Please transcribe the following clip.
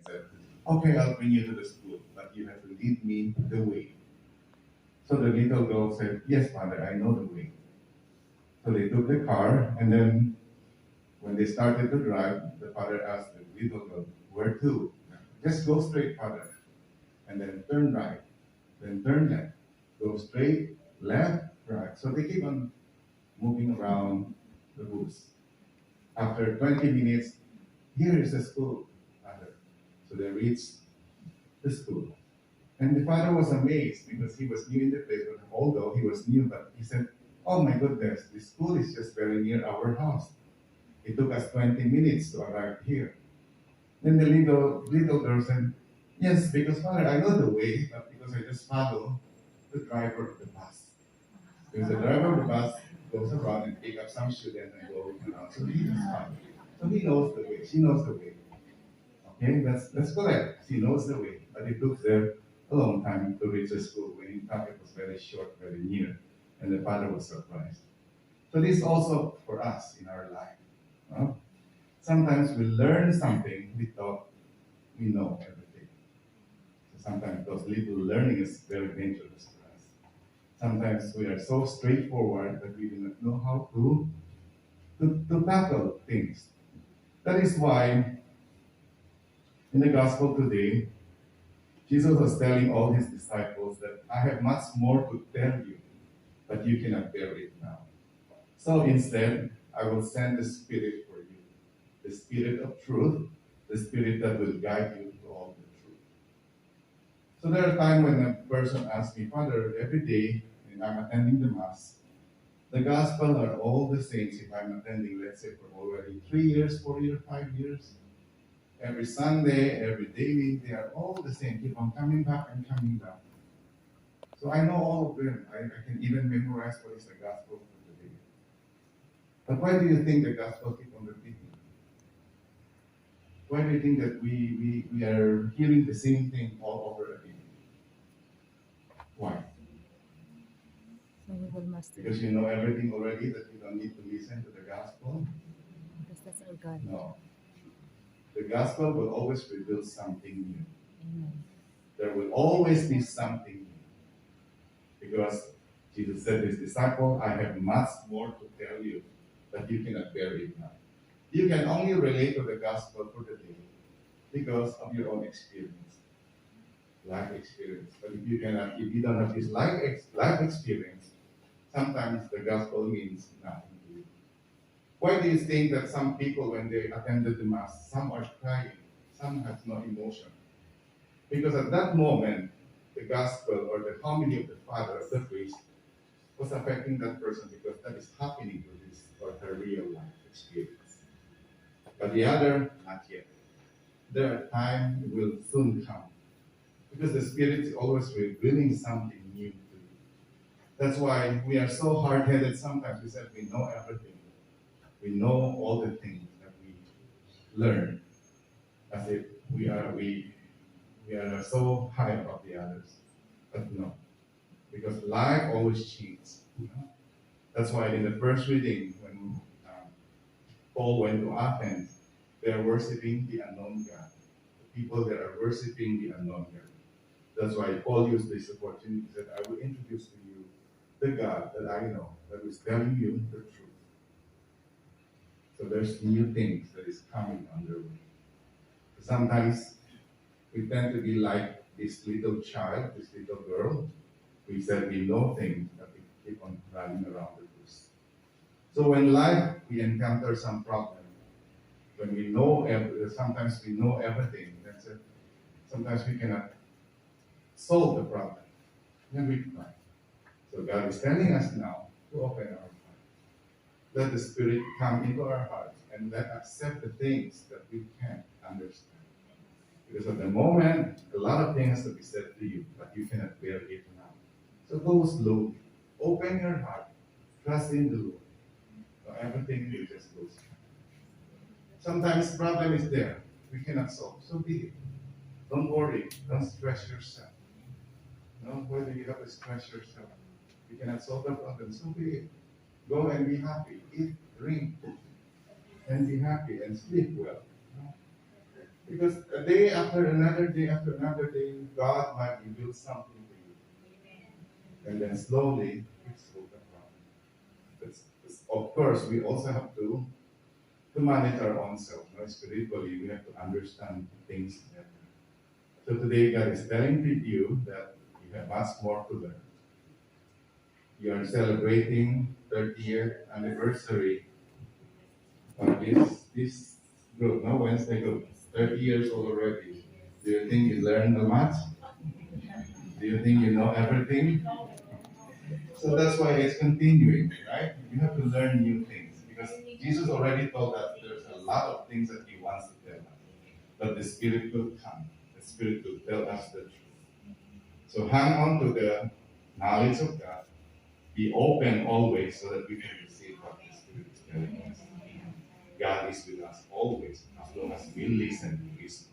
said, okay, I'll bring you to the school, but you have to lead me the way. So the little girl said, yes, Father, I know the way. So they took the car, and then when they started to drive, the father asked the little girl, where to? Just go straight, Father, and then turn right, then turn left. Go straight, left, right. So they keep on moving around the woods. After 20 minutes, here is the school, Father. So they reached the school. And the father was amazed because he was new in the place, but although he was new, but he said, oh my goodness, the school is just very near our house. It took us 20 minutes to arrive here. Then the little girl said, yes, because Father, I know the way, but because I just follow the driver of the bus. Because the driver of the bus goes around and pick up some students and go around. So he just follows. So he knows the way. She knows the way. Okay, that's correct. She knows the way. But it took them a long time to reach the school when in fact it was very short, very near. And the father was surprised. So this is also for us in our life. No? Sometimes we learn something we thought we know everything. So sometimes those little learning is very dangerous for us. Sometimes we are so straightforward that we do not know how to tackle things. That is why in the gospel today, Jesus was telling all his disciples that I have much more to tell you, but you cannot bear it now. So instead, I will send the Spirit for you, the Spirit of truth, the Spirit that will guide you to all the truth. So there are times when a person asks me, Father, every day when I'm attending the Mass, the Gospel are all the same if I'm attending, let's say, for already 3 years, 4 years, 5 years. Every Sunday, every daily, they are all the same. Keep on coming back and coming back. So I know all of them. I can even memorize what is the Gospel for the day. But why do you think the Gospel keep on repeating? Why do you think that we are hearing the same thing all over again? Why? So we will master Because you know everything already that you don't need to listen to the Gospel? because that's our God. No. The Gospel will always reveal something new. Amen. There will always be something new. Because Jesus said to his disciple, I have much more to tell you, but you cannot bear it now. You can only relate to the gospel for the day because of your own experience, life experience. But if you don't have this life experience, sometimes the gospel means nothing to you. Why do you think that some people, when they attended the mass, some are crying, some have no emotion? Because at that moment, the gospel or the homily of the father, of the priest, was affecting that person because that is happening to his or her real life experience. But the other, not yet. There are times will soon come because the Spirit is always revealing something new to you. That's why we are so hard-headed sometimes. We said we know everything. We know all the things that we learn as if we are so high above the others. But no, because life always changes. That's why in the first reading, when Paul went to Athens, they are worshiping the unknown God. The people that are worshiping the unknown God. That's why Paul used this opportunity. He said, I will introduce to you the God that I know, that is telling you the truth. So there's new things that is coming on their way. Sometimes we tend to be like this little child, this little girl. We said we know things, but we keep on running around the bush. So when life we encounter some problem, when we know sometimes we know everything. That's it. Sometimes we cannot solve the problem. Then we cry. So God is telling us now to open our heart. Let the Spirit come into our hearts and let us accept the things that we can't understand. Because at the moment, a lot of things to be said to you, but you cannot bear it now. So go slowly. Open your heart. Trust in the Lord. So everything will just go smooth. Sometimes problem is there. We cannot solve. So be it. Don't worry. Don't stress yourself. No, whether you have to stress yourself. You cannot solve the problem. So be it. Go and be happy. Eat, drink, and be happy and sleep well. Because a day after another day after another day, God might reveal something to you. And then slowly, you solve the problem. Of course, we also have to manage our own self. You know, spiritually, we have to understand things better. So today, God is telling to you that you have much more to learn. You are celebrating 30th anniversary of this group, no Wednesday group. 30 years old already. Do you think you learned much? Do you think you know everything? So that's why it's continuing, right? You have to learn new things because Jesus already told us there's a lot of things that He wants to tell us, but the Spirit will come. The Spirit will tell us the truth. So hang on to the knowledge of God. Be open always so that we can receive what the Spirit is telling us. God is with us always as long as we listen to His